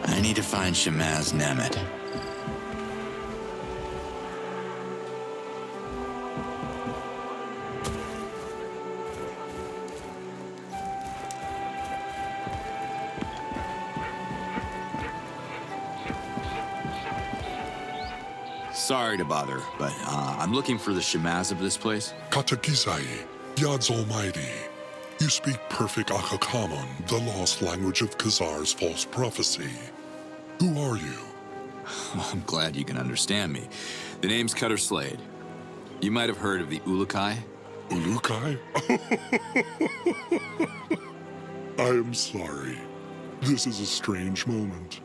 I need to find Shamaz Nemet. Sorry to bother, but I'm looking for the Shamaz of this place. Cutter Slade, Yods Almighty. You speak perfect Akakamon, the lost language of Khazar's false prophecy. Who are you? Well, I'm glad you can understand me. The name's Cutter Slade. You might have heard of the Ulukai. Ulukai? I am sorry. This is a strange moment.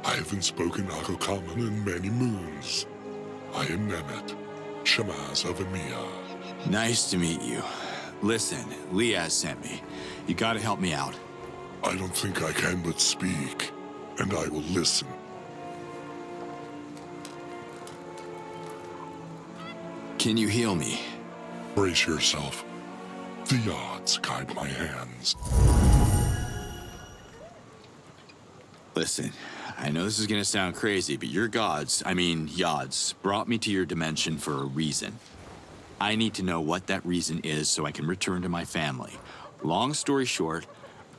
I haven't spoken Akakamon in many moons. I am Nemet, Shamaz of Emiya. Nice to meet you. Listen, Liaz sent me. You gotta help me out. I don't think I can but speak, and I will listen. Can you heal me? Brace yourself. The Yods guide my hands. Listen, I know this is gonna sound crazy, but your gods, Yods, brought me to your dimension for a reason. I need to know what that reason is so I can return to my family. Long story short,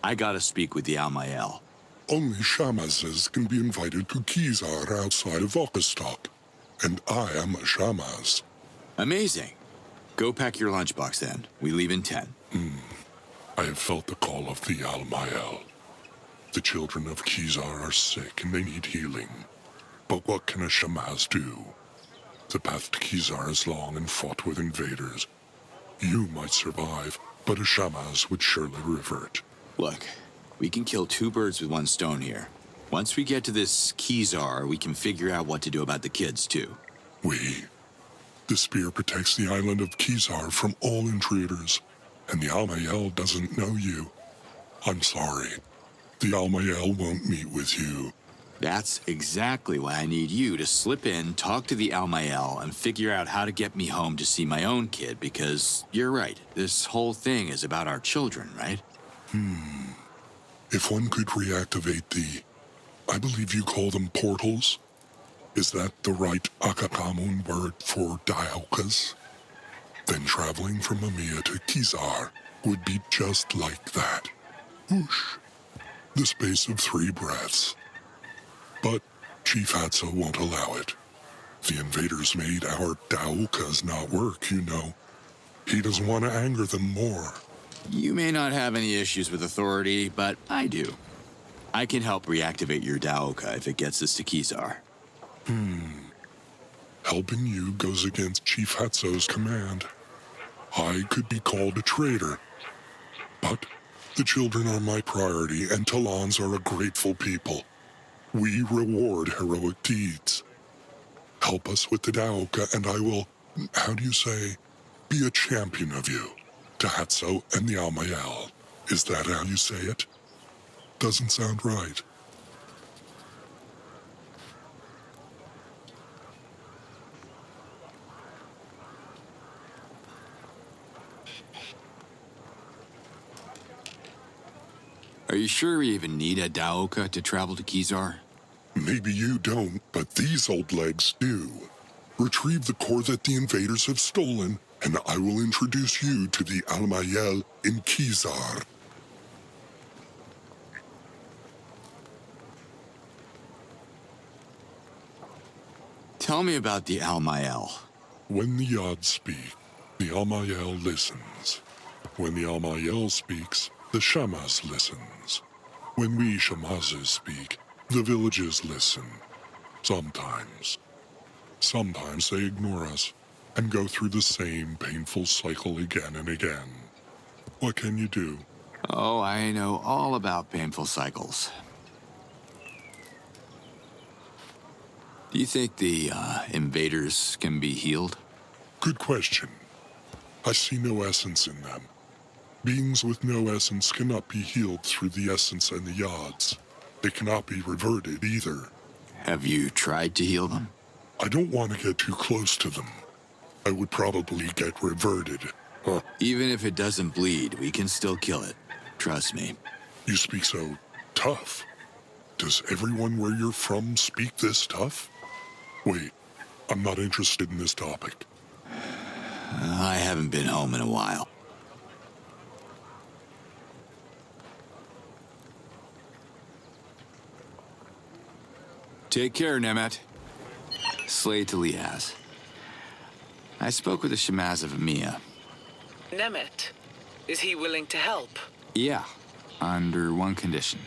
I gotta speak with the Almael. Only Shamazes can be invited to Khazar outside of Okastok, and I am a Shamaz. Amazing. Go pack your lunchbox then. We leave in 10. I have felt the call of the Almael. The children of Khazar are sick and they need healing. But what can a Shamaz do? The path to Khazar is long and fraught with invaders. You might survive, but a Shamaz would surely revert. Look, we can kill two birds with one stone here. Once we get to this Khazar, we can figure out what to do about the kids, too. The spear protects the island of Khazar from all intruders, and the Almael doesn't know you. I'm sorry. The Almael won't meet with you. That's exactly why I need you to slip in, talk to the Almael, and figure out how to get me home to see my own kid, because you're right, this whole thing is about our children, right? If one could reactivate I believe you call them portals? Is that the right Akakamun word for dialkas? Then traveling from Emiya to Khazar would be just like that. Whoosh. The space of 3 breaths. But Chief Hatso won't allow it. The invaders made our Daokas not work, you know. He doesn't want to anger them more. You may not have any issues with authority, but I do. I can help reactivate your Daoka if it gets us to Khazar. Helping you goes against Chief Hatso's command. I could be called a traitor. But the children are my priority, and Talans are a grateful people. We reward heroic deeds. Help us with the Daoka, and I will, be a champion of you. To Hatso and the Almael. Is that how you say it? Doesn't sound right. Are you sure we even need a Daoka to travel to Khazar? Maybe you don't, but these old legs do. Retrieve the core that the invaders have stolen, and I will introduce you to the Almael in Khazar. Tell me about the Almael. When the Yods speak, The Amayel listens. When the Amayel speaks, the Shamas listens. When we Shamazes speak, the villages listen. Sometimes. Sometimes they ignore us and go through the same painful cycle again and again. What can you do? Oh, I know all about painful cycles. Do you think the invaders can be healed? Good question. I see no essence in them. Beings with no essence cannot be healed through the essence and the Yods. They cannot be reverted either. Have you tried to heal them? I don't want to get too close to them. I would probably get reverted. Even if it doesn't bleed, we can still kill it. Trust me. You speak so tough. Does everyone where you're from speak this tough? Wait, I'm not interested in this topic. I haven't been home in a while. Take care, Nemet. Slade to Liaz. I spoke with the Shamaz of Amia. Nemet, is he willing to help? Yeah, under one condition.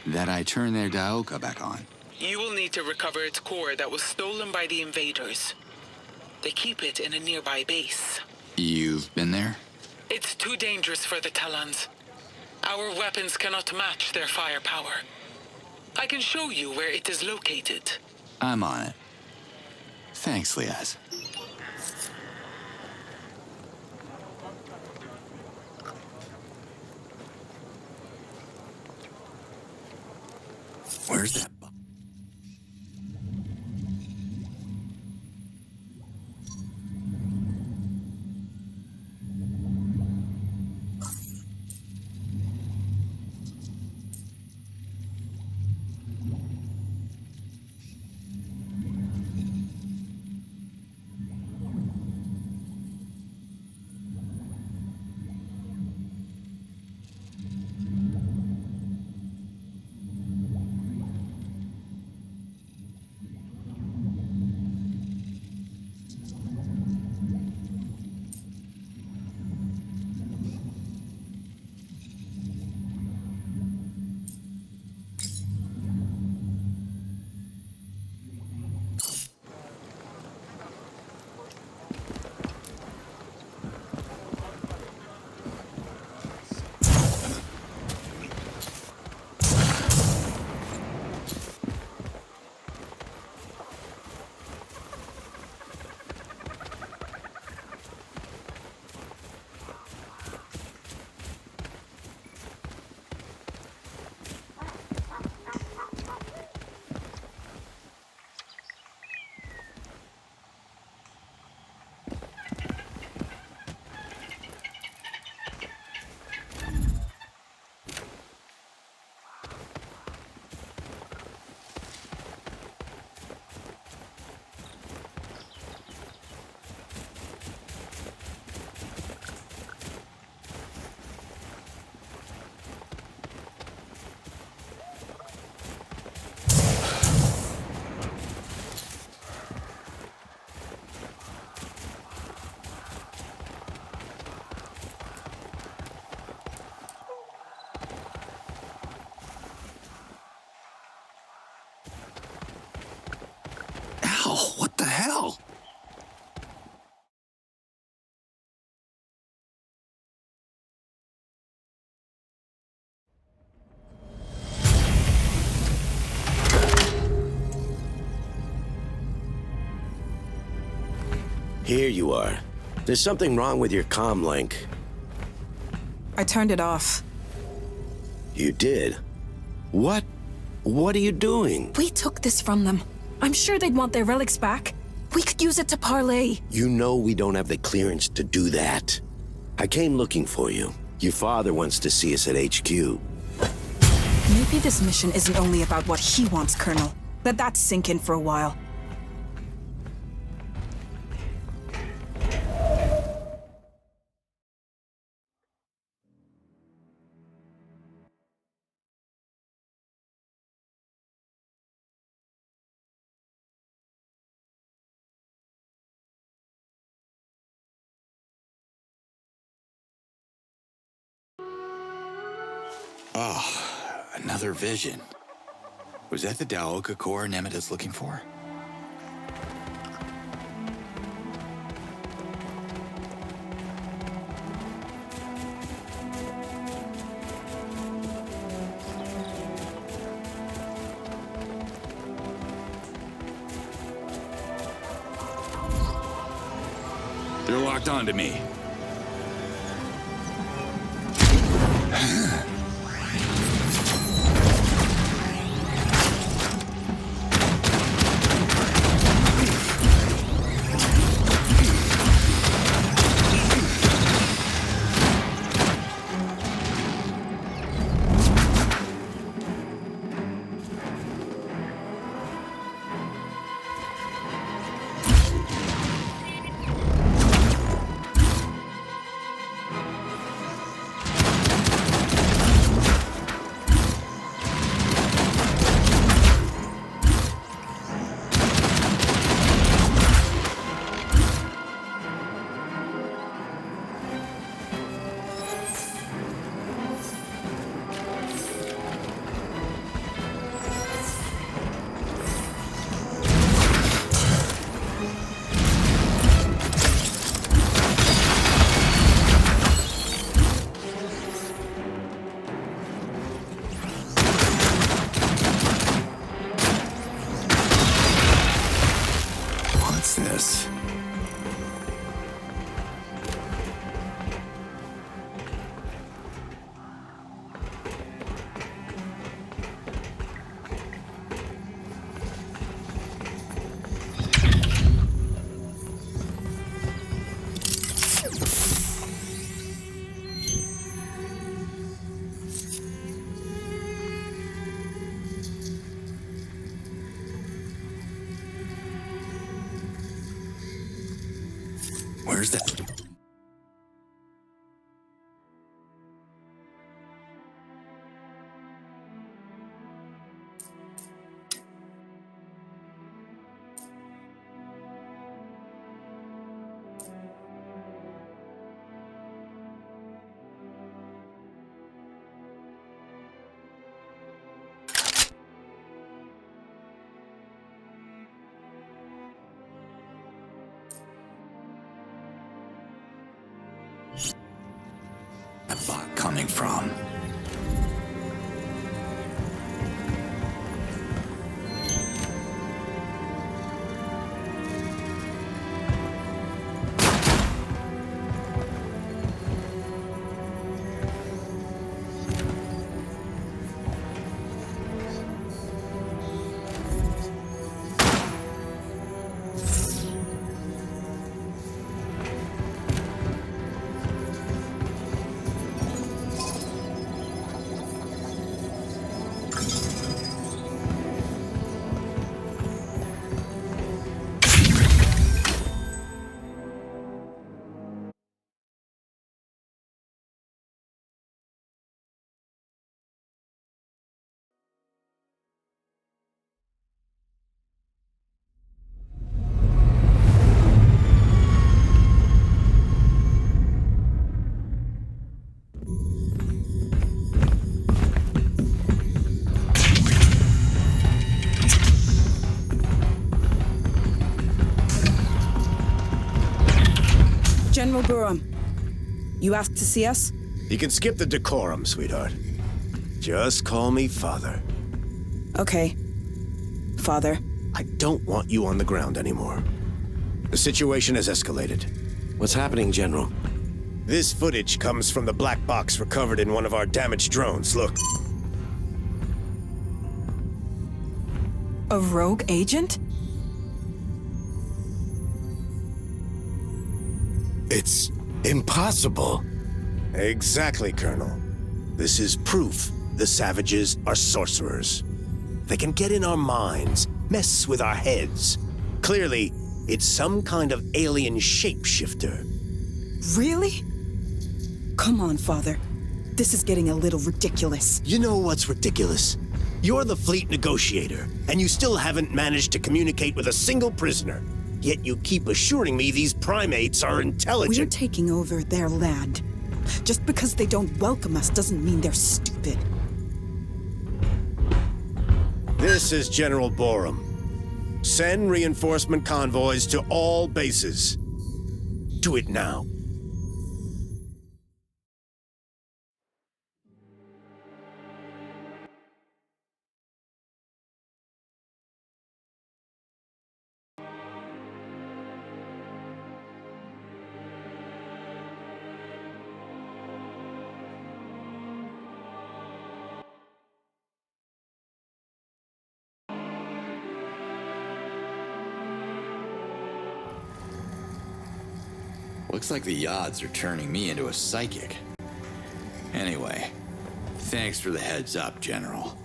That I turn their Daoka back on. You will need to recover its core that was stolen by the invaders. They keep it in a nearby base. You've been there? It's too dangerous for the Talans. Our weapons cannot match their firepower. I can show you where it is located. I'm on it. Thanks, Liaz. Where's that? Ow, what the hell? Here you are. There's something wrong with your comm link. I turned it off. You did? What? What are you doing? We took this from them. I'm sure they'd want their relics back. We could use it to parlay. You know we don't have the clearance to do that. I came looking for you. Your father wants to see us at HQ. Maybe this mission isn't only about what he wants, Colonel. Let that sink in for a while. Oh, another vision. Was that the Daoka core Nemeta's looking for? They're locked onto me. This. Where's that? Coming from? General Buram, you asked to see us? You can skip the decorum, sweetheart. Just call me Father. Okay. Father. I don't want you on the ground anymore. The situation has escalated. What's happening, General? This footage comes from the black box recovered in one of our damaged drones. Look. A rogue agent? It's impossible. Exactly, Colonel. This is proof the Savages are sorcerers. They can get in our minds, mess with our heads. Clearly, it's some kind of alien shapeshifter. Really? Come on, Father. This is getting a little ridiculous. You know what's ridiculous? You're the fleet negotiator, and you still haven't managed to communicate with a single prisoner. Yet you keep assuring me these primates are intelligent. We're taking over their land. Just because they don't welcome us doesn't mean they're stupid. This is General Borum. Send reinforcement convoys to all bases. Do it now. Looks like the Yods are turning me into a psychic. Anyway, thanks for the heads up, General.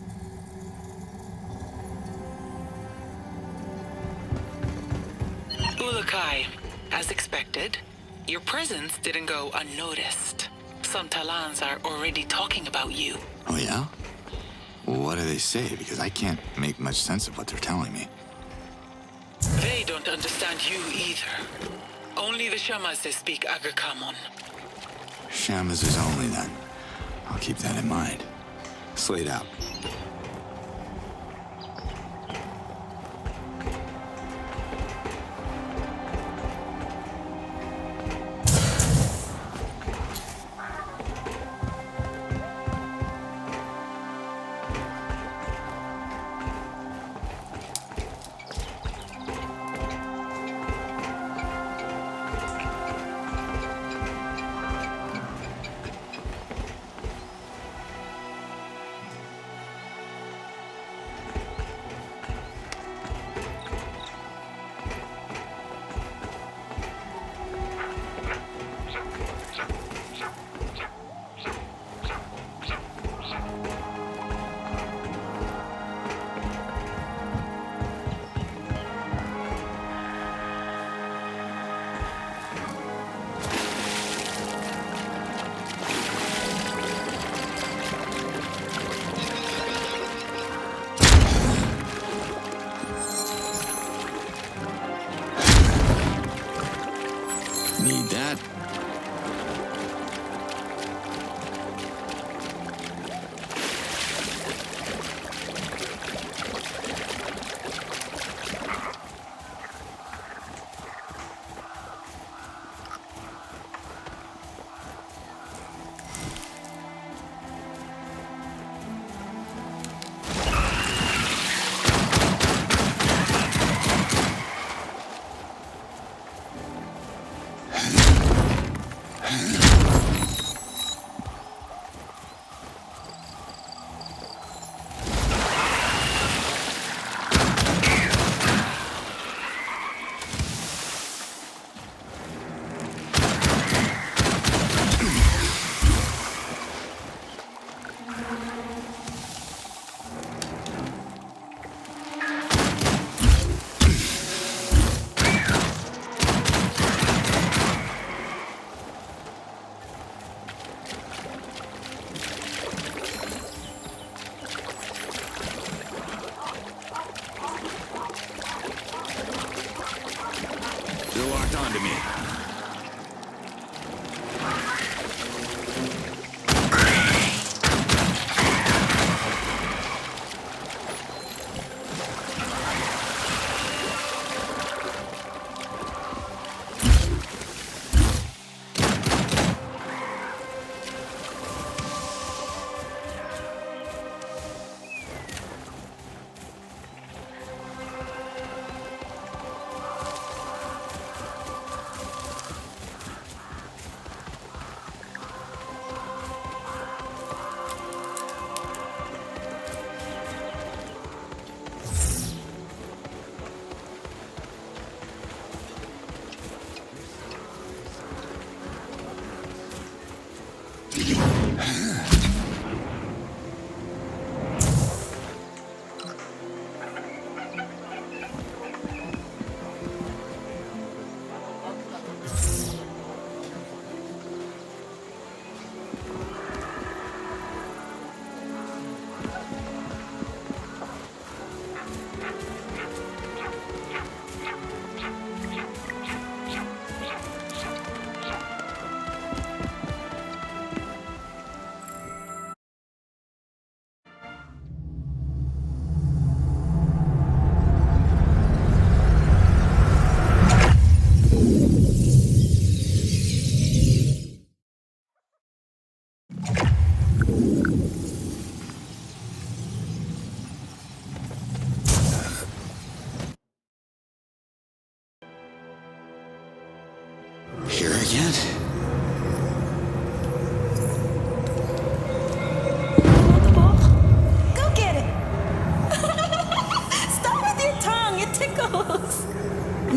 Ulukai, as expected, your presence didn't go unnoticed. Some Talans are already talking about you. Oh yeah? What do they say? Because I can't make much sense of what they're telling me. They don't understand you either. Only the Shamazes speak Agakamon. Shamas is only then. I'll keep that in mind. Slade out. Need that. They're locked onto me. Here again? Want the ball? Go get it! Stop with your tongue, it tickles!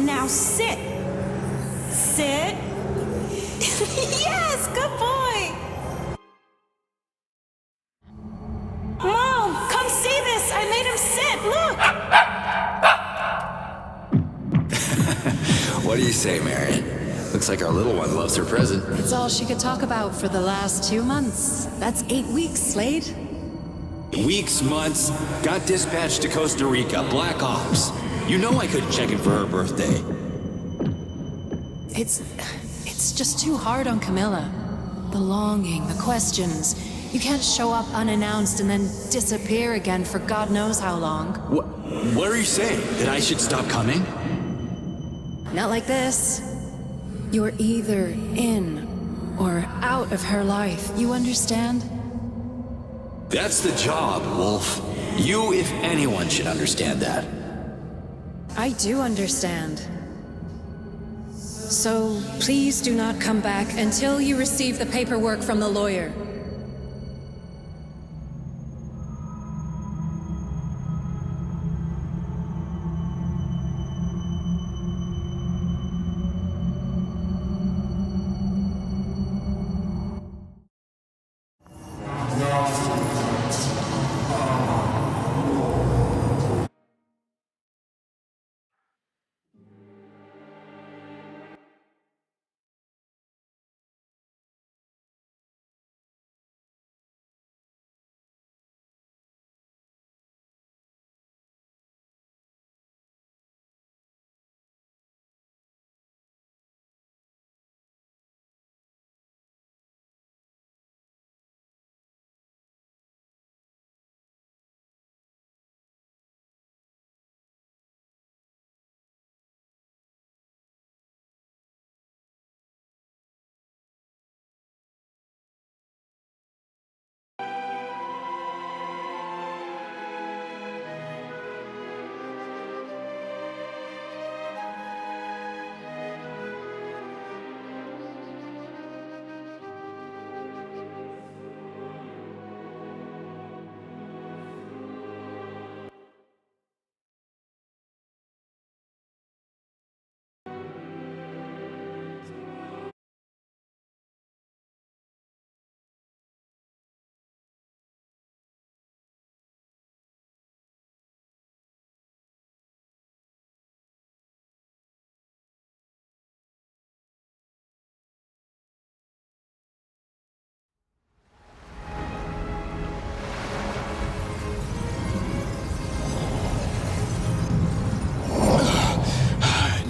Now sit. Sit. Yes, good boy! Mom, come see this! I made him sit, look! What do you say, Marion? Looks like our little one loves her present. It's all she could talk about for the last 2 months. That's 8 weeks, Slade. Weeks, months, got dispatched to Costa Rica, Black Ops. You know I couldn't check in for her birthday. It's just too hard on Camilla. The longing, the questions. You can't show up unannounced and then disappear again for God knows how long. What are you saying? That I should stop coming? Not like this. You're either in or out of her life. You understand? That's the job, Wolf. You, if anyone, should understand that. I do understand. So please do not come back until you receive the paperwork from the lawyer.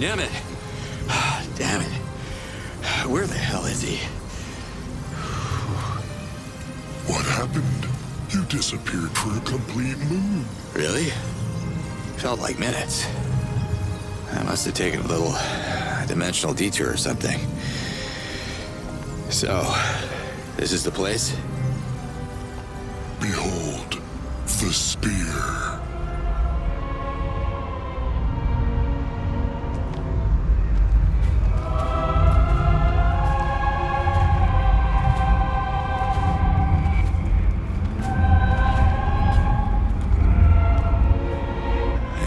Damn it. Damn it. Where the hell is he? What happened? You disappeared for a complete moon. Really? Felt like minutes. I must have taken a little dimensional detour or something. So, this is the place? Behold, the spear.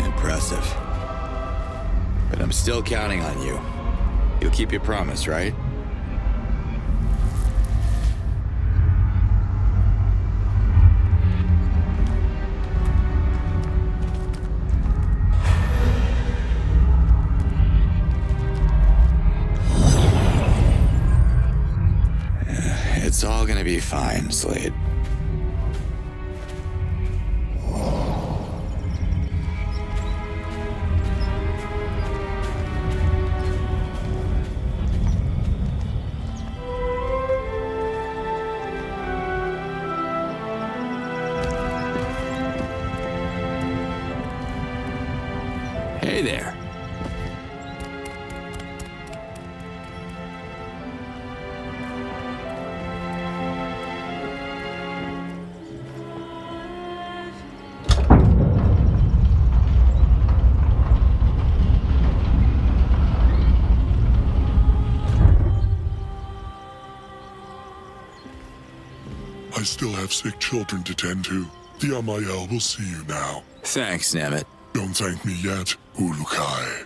Impressive. But I'm still counting on you. You'll keep your promise, right? It's all gonna be fine, Slade. Hey there. still have sick children to tend to. The Amael will see you now. Thanks, Nemeth. Don't thank me yet, Ulukai.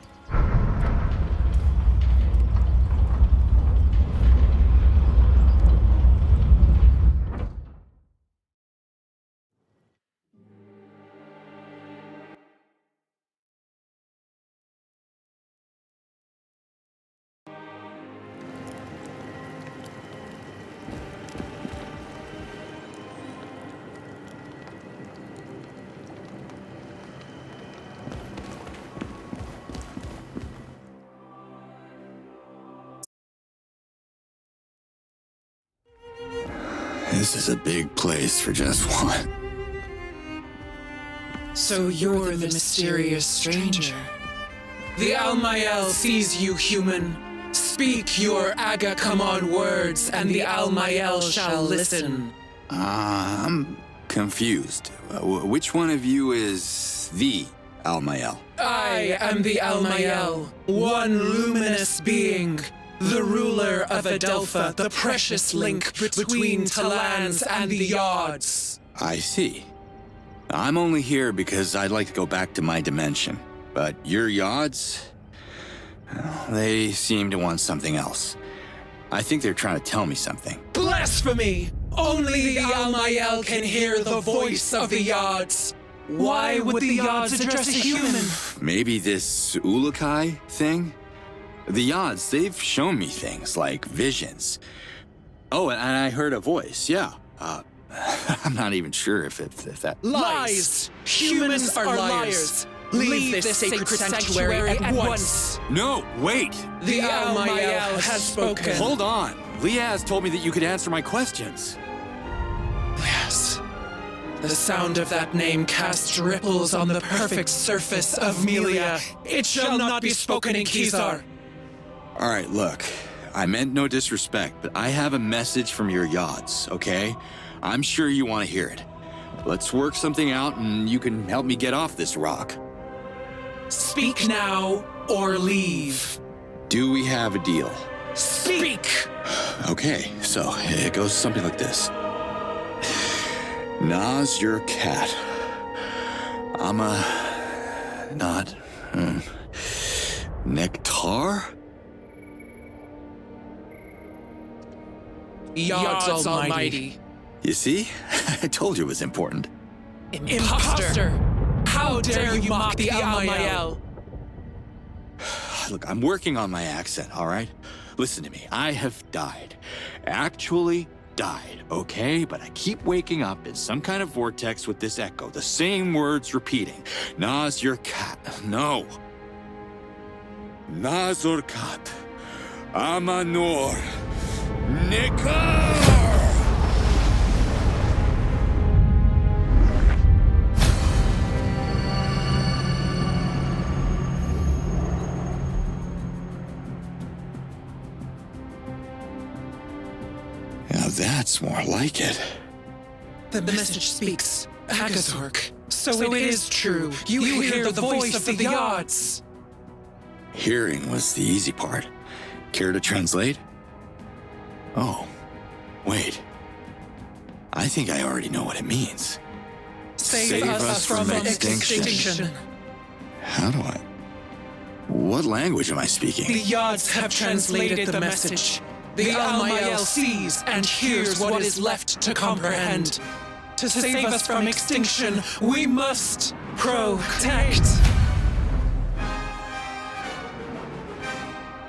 This is a big place for just one. So you're the mysterious stranger. The Almael sees you, human. Speak your Aga-come-on words, and the Almael shall listen. I'm confused. Which one of you is the Almael? I am the Almael, one luminous being. The ruler of Adelpha, the precious link between Talans and the Yods. I see. I'm only here because I'd like to go back to my dimension. But your Yods? Well, they seem to want something else. I think they're trying to tell me something. Blasphemy! Only the Almael can hear the voice of the Yods. Why would the Yods address a human? Maybe this Ulukai thing? The Yods, they've shown me things like visions. Oh, and I heard a voice, yeah. I'm not even sure if that... Lies! Humans are liars! Leave this sacred sanctuary at once! No, wait! The Almael has spoken. Hold on! Liaz told me that you could answer my questions. Yes. The sound of that name casts ripples on the perfect surface of Melia. It shall not be spoken in Kizar. All right, look. I meant no disrespect, but I have a message from your Yods, okay? I'm sure you want to hear it. Let's work something out and you can help me get off this rock. Speak now or leave. Do we have a deal? Speak! Okay, so it goes something like this. Na's your cat. I'm a... not... Nectar? Yods Almighty. You see? I told you it was important. Imposter! How dare you mock the Almael? Look, I'm working on my accent, all right? Listen to me. I have died. Actually died, okay? But I keep waking up in some kind of vortex with this echo, the same words repeating. Na's your cat. No. Nazor kat. Amanor. Nikar! Now that's more like it. The message speaks. Agazork. So it is true. You hear the voice of the Yods. Hearing was the easy part. Care to translate? Oh, wait. I think I already know what it means. Save us from extinction. How do I... What language am I speaking? The Yods have translated the message. The Almael sees and hears what is left to comprehend. To save us from extinction, we must protect.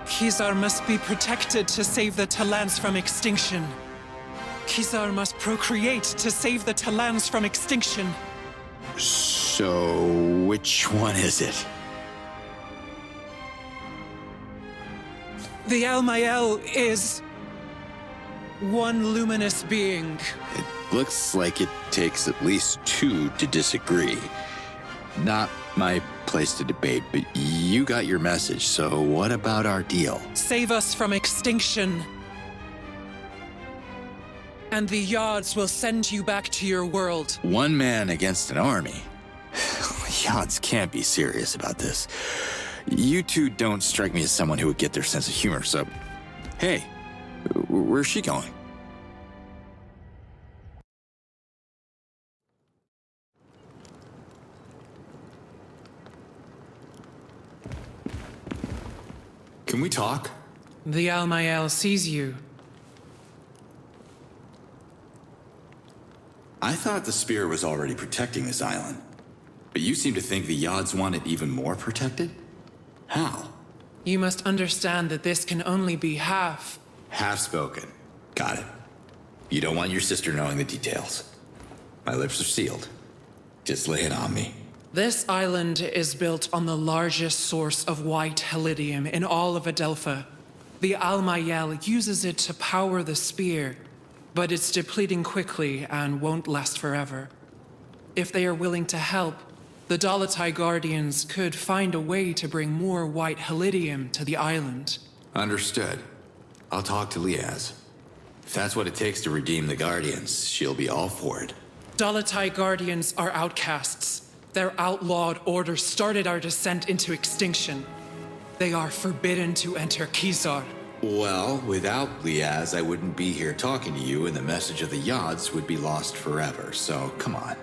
Kizar must be protected to save the Talans from extinction. Kizar must procreate to save the Talans from extinction. So, which one is it? The Almael is one luminous being. It looks like it takes at least two to disagree. Not my place to debate, but you got your message, so what about our deal? Save us from extinction. And the Yods will send you back to your world. One man against an army? Yods can't be serious about this. You two don't strike me as someone who would get their sense of humor, so... Hey, where's she going? Can we talk? The Almael sees you. I thought the spear was already protecting this island. But you seem to think the Yods want it even more protected? How? You must understand that this can only be half. Half-spoken. Got it. You don't want your sister knowing the details. My lips are sealed. Just lay it on me. This island is built on the largest source of white helidium in all of Adelpha. The Almael uses it to power the spear, but it's depleting quickly and won't last forever. If they are willing to help, the Dalatai Guardians could find a way to bring more white helidium to the island. Understood. I'll talk to Liaz. If that's what it takes to redeem the Guardians, she'll be all for it. Dalatai Guardians are outcasts. Their outlawed order started our descent into extinction. They are forbidden to enter Kizar. Well, without Liaz, I wouldn't be here talking to you, and the message of the Yods would be lost forever, so come on.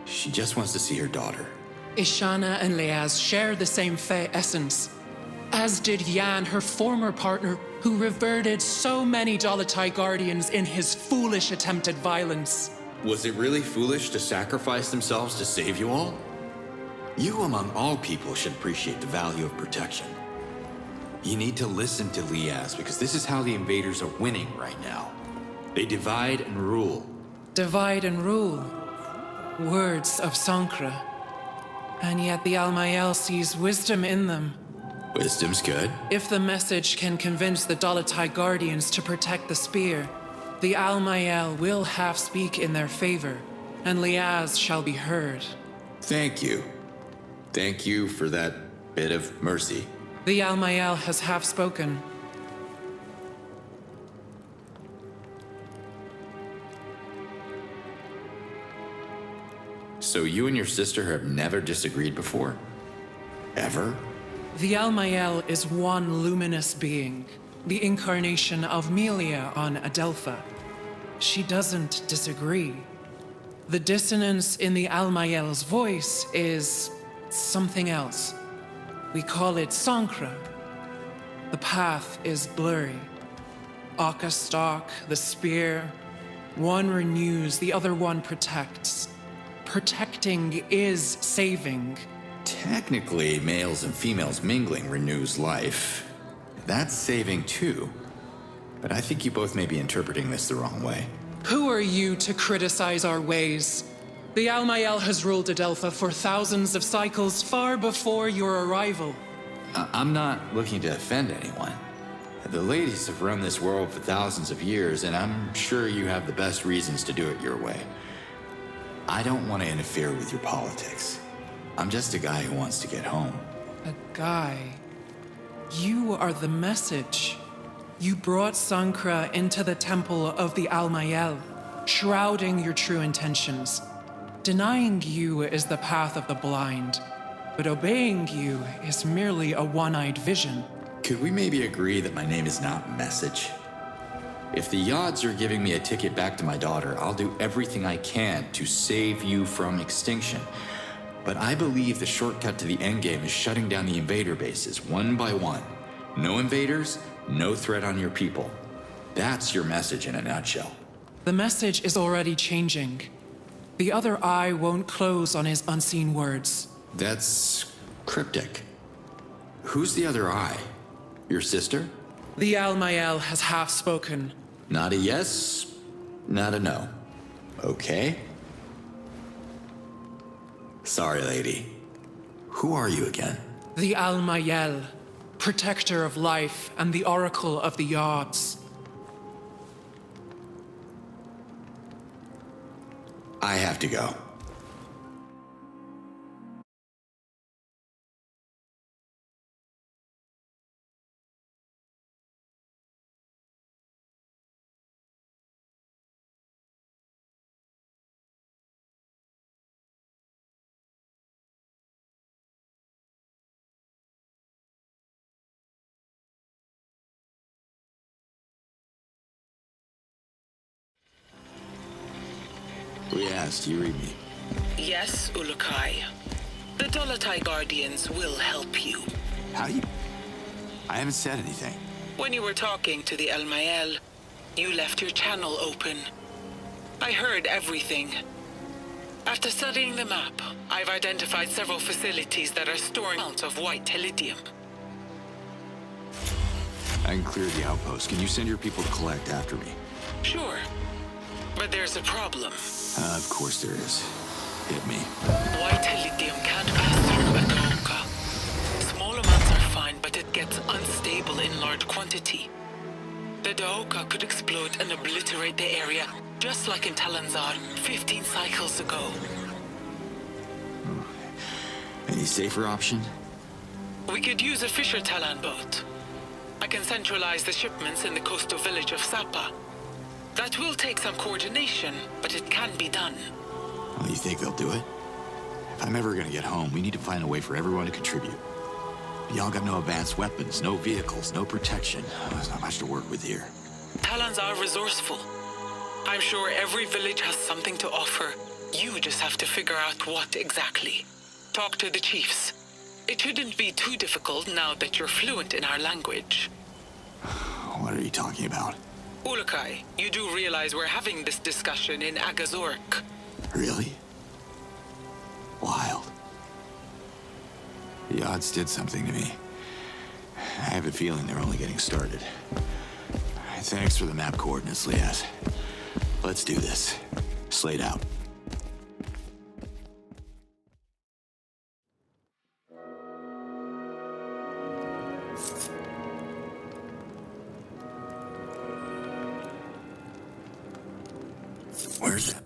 She just wants to see her daughter. Ishana and Liaz share the same Fey essence, as did Yan, her former partner, who reverted so many Dalatai Guardians in his foolish attempt at violence. Was it really foolish to sacrifice themselves to save you all? You, among all people, should appreciate the value of protection. You need to listen to Liaz, because this is how the invaders are winning right now. They divide and rule. Divide and rule. Words of Sankra. And yet the Almael sees wisdom in them. Wisdom's good. If the message can convince the Dalatai Guardians to protect the spear, the Almael will half speak in their favor, and Liaz shall be heard. Thank you. Thank you for that bit of mercy. The Almael has half spoken. So you and your sister have never disagreed before? Ever? The Almael is one luminous being, the incarnation of Melia on Adelpha. She doesn't disagree. The dissonance in the Almael's voice is something else. We call it Sankra. The path is blurry. Aka stalk, the spear. One renews, the other one protects. Protecting is saving. Technically, males and females mingling renews life. That's saving too. But I think you both may be interpreting this the wrong way. Who are you to criticize our ways? The Almael has ruled Adelpha for thousands of cycles far before your arrival. I'm not looking to offend anyone. The ladies have run this world for thousands of years, and I'm sure you have the best reasons to do it your way. I don't want to interfere with your politics. I'm just a guy who wants to get home. A guy? You are the message. You brought Sankra into the temple of the Almael, shrouding your true intentions. Denying you is the path of the blind, but obeying you is merely a one-eyed vision. Could we maybe agree that my name is not Message? If the Yods are giving me a ticket back to my daughter, I'll do everything I can to save you from extinction. But I believe the shortcut to the endgame is shutting down the invader bases, one by one. No invaders, no threat on your people. That's your message in a nutshell. The message is already changing. The other eye won't close on his unseen words. That's cryptic. Who's the other eye? Your sister? The Almael has half spoken. Not a yes, not a no. Okay? Sorry, lady. Who are you again? The Almael, protector of life and the oracle of the Yods. I have to go. Yes, do you read me? Yes, Ulukai. The Dalatai Guardians will help you. How do you... I haven't said anything. When you were talking to the Almael, you left your channel open. I heard everything. After studying the map, I've identified several facilities that are storing amounts of white Telidium. I can clear the outpost. Can you send your people to collect after me? Sure. But there's a problem. Of course there is. Hit me. White Telidium can't pass through Adelpha. Small amounts are fine, but it gets unstable in large quantity. The Daoka could explode and obliterate the area, just like in Talans 15 cycles ago. Any safer option? We could use a Fisher Talan boat. I can centralize the shipments in the coastal village of Sapa. That will take some coordination, but it can be done. Well, you think they'll do it? If I'm ever gonna get home, we need to find a way for everyone to contribute. Y'all got no advanced weapons, no vehicles, no protection. There's not much to work with here. Talans are resourceful. I'm sure every village has something to offer. You just have to figure out what exactly. Talk to the chiefs. It shouldn't be too difficult now that you're fluent in our language. What are you talking about? Ulukai, you do realize we're having this discussion in Agazork. Really? Wild. The odds did something to me. I have a feeling they're only getting started. Thanks for the map coordinates, Liaz. Let's do this. Slade out. Where's that?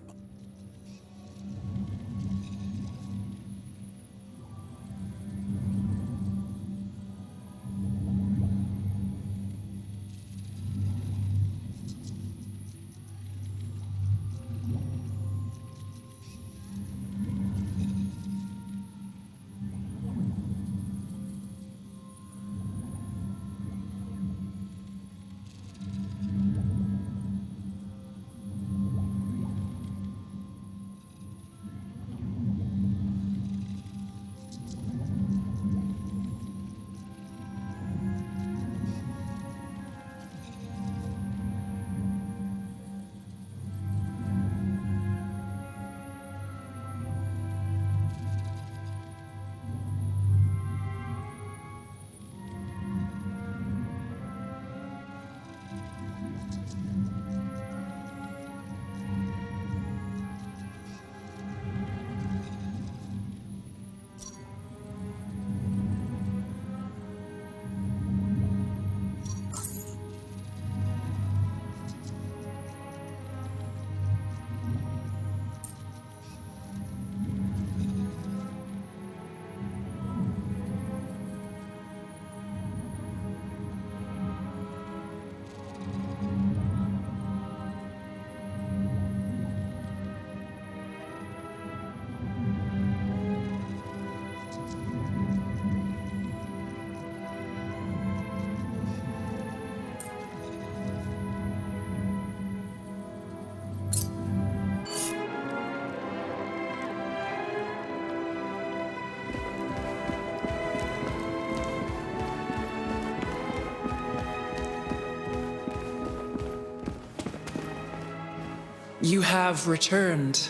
You have returned.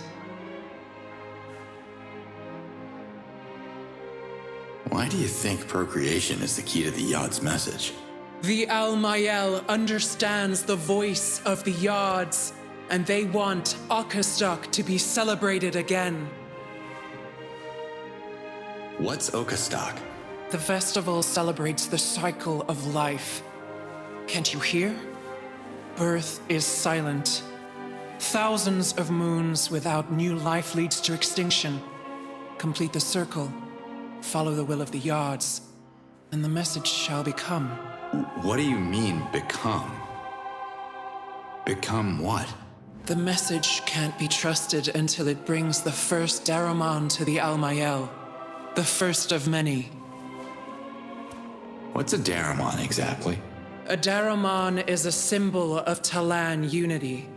Why do you think procreation is the key to the Yods message? The Almael understands the voice of the Yods, and they want Outcast to be celebrated again. What's Outcast? The festival celebrates the cycle of life. Can't you hear? Birth is silent. Thousands of moons without new life leads to extinction. Complete the circle, follow the will of the Yods, and the message shall become. What do you mean, become? Become what? The message can't be trusted until it brings the first Daramon to the Almael. The first of many. What's a Daramon exactly? A Daramon is a symbol of Talan unity.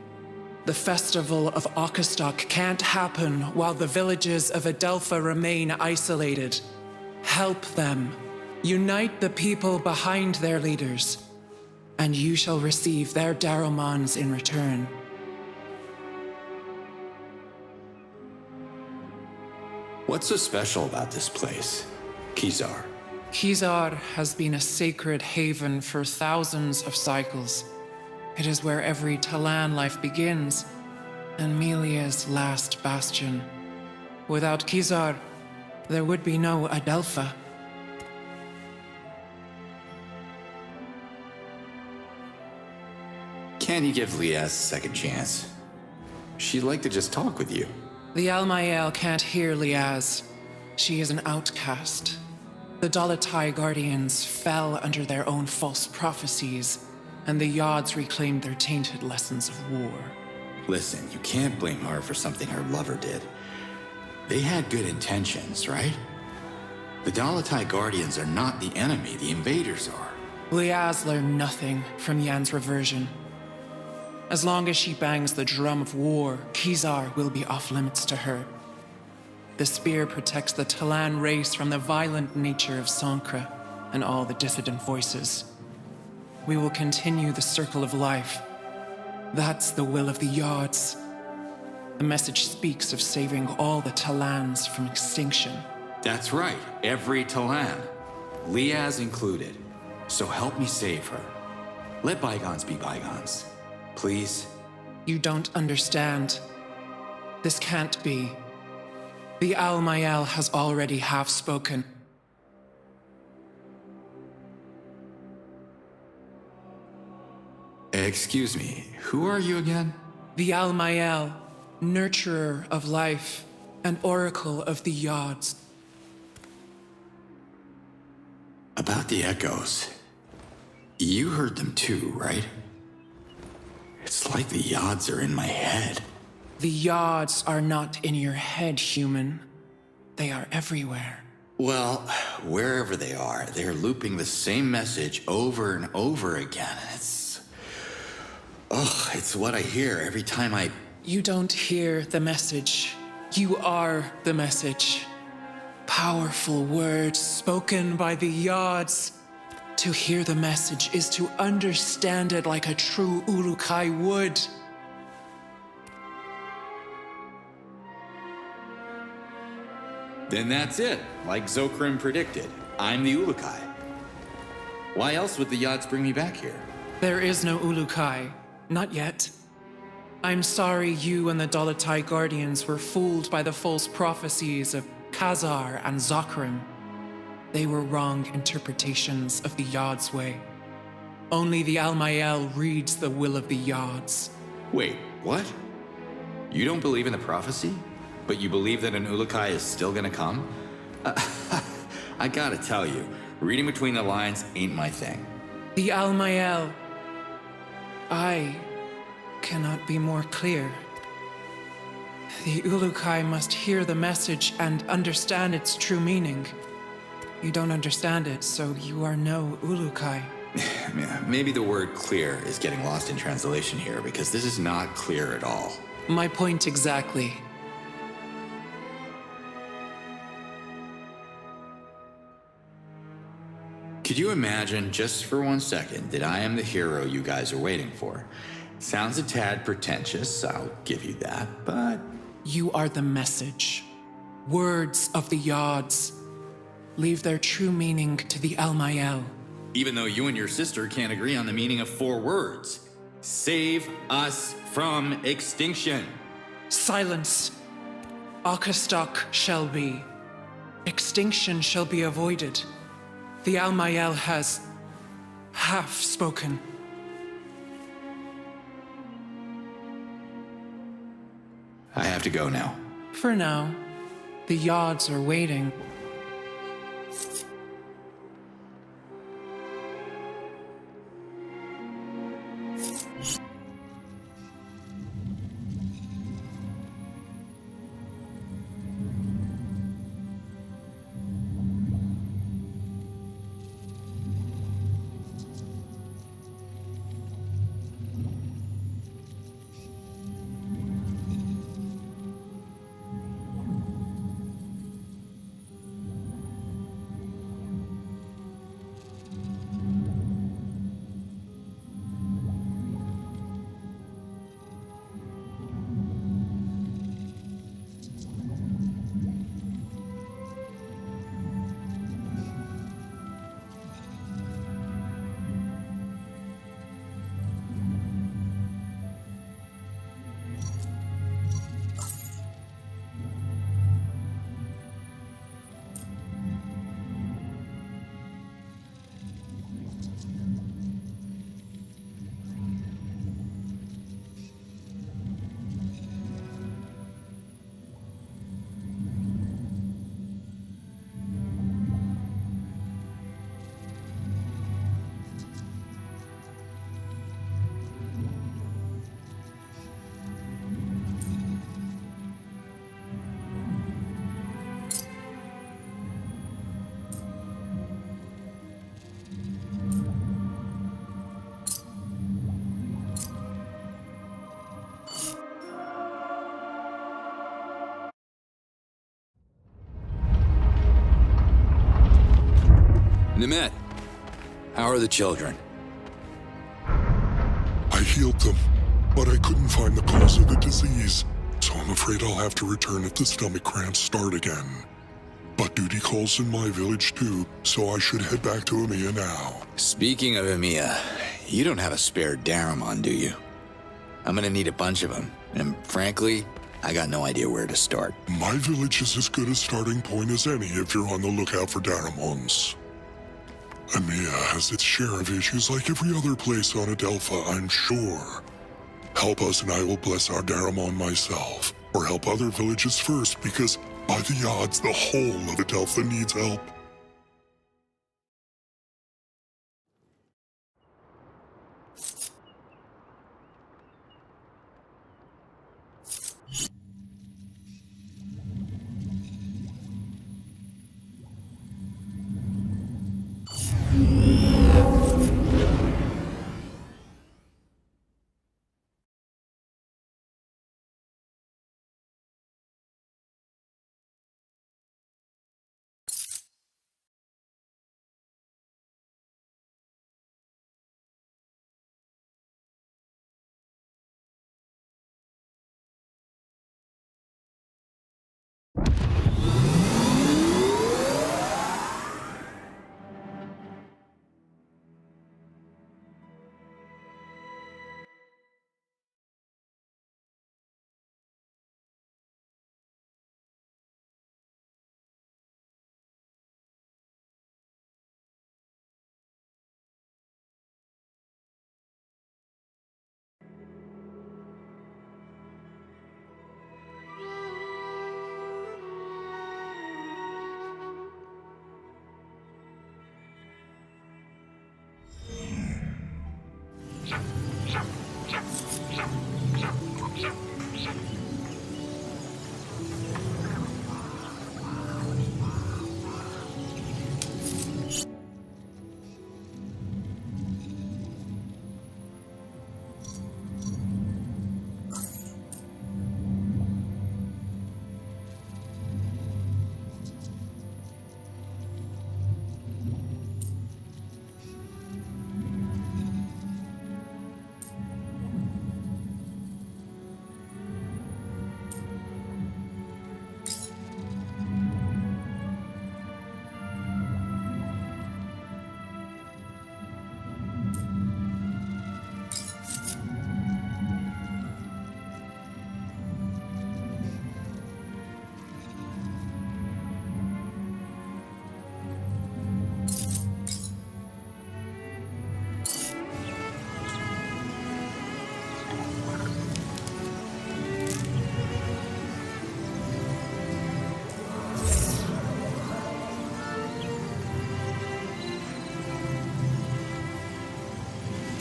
The festival of Outcast can't happen while the villages of Adelpha remain isolated. Help them. Unite the people behind their leaders, and you shall receive their Daromans in return. What's so special about this place, Kizar? Kizar has been a sacred haven for thousands of cycles. It is where every Talan life begins, and Melia's last bastion. Without Kizar, there would be no Adelpha. Can't you give Liaz a second chance? She'd like to just talk with you. The Almael can't hear Liaz. She is an outcast. The Dalatai Guardians fell under their own false prophecies, and the Yods reclaimed their tainted lessons of war. Listen, you can't blame her for something her lover did. They had good intentions, right? The Dalatai Guardians are not the enemy, the invaders are. Liaz learned nothing from Yan's reversion. As long as she bangs the drum of war, Kizar will be off-limits to her. The spear protects the Talan race from the violent nature of Sankra and all the dissident voices. We will continue the circle of life. That's the will of the Yods. The message speaks of saving all the Talans from extinction. That's right, every Talan. Liaz included. So help me save her. Let bygones be bygones. Please? You don't understand. This can't be. The Almael has already half spoken. Excuse me, who are you again? The Almael, nurturer of life and oracle of the Yods. About the echoes. You heard them too, right? It's like the Yods are in my head. The Yods are not in your head, human. They are everywhere. Well, wherever they are, they're looping the same message over and over again. It's what I hear every time I... You don't hear the message. You are the message. Powerful words spoken by the Yods. To hear the message is to understand it like a true Uruk-hai would. Then that's it, like Zokrim predicted. I'm the Uruk-hai. Why else would the Yods bring me back here? There is no Uruk-hai. Not yet. I'm sorry you and the Dalatai Guardians were fooled by the false prophecies of Khazar and Zokrim. They were wrong interpretations of the Yods' way. Only the Almael reads the will of the Yods. Wait, what? You don't believe in the prophecy? But you believe that an Uruk-hai is still gonna come? I gotta tell you, reading between the lines ain't my thing. The Almael. I cannot be more clear. The Uruk-hai must hear the message and understand its true meaning. You don't understand it, so you are no Uruk-hai. Maybe the word clear is getting lost in translation here, because this is not clear at all. My point exactly. Could you imagine, just for 1 second, that I am the hero you guys are waiting for? Sounds a tad pretentious, I'll give you that, but... You are the message. Words of the Yods. Leave their true meaning to the Almael. Even though you and your sister can't agree on the meaning of 4 words. Save us from extinction. Silence. Akastok shall be. Extinction shall be avoided. The Almael has half spoken. I have to go now. For now, the Yods are waiting. Nemet, how are the children? I healed them, but I couldn't find the cause of the disease, so I'm afraid I'll have to return if the stomach cramps start again. But duty calls in my village too, so I should head back to Emiya now. Speaking of Emiya, you don't have a spare Daramon, do you? I'm gonna need a bunch of them, and frankly, I got no idea where to start. My village is as good a starting point as any if you're on the lookout for Daramons. Emiya has its share of issues like every other place on Adelpha, I'm sure. Help us and I will bless our Daramon myself. Or help other villages first, because by the odds, the whole of Adelpha needs help.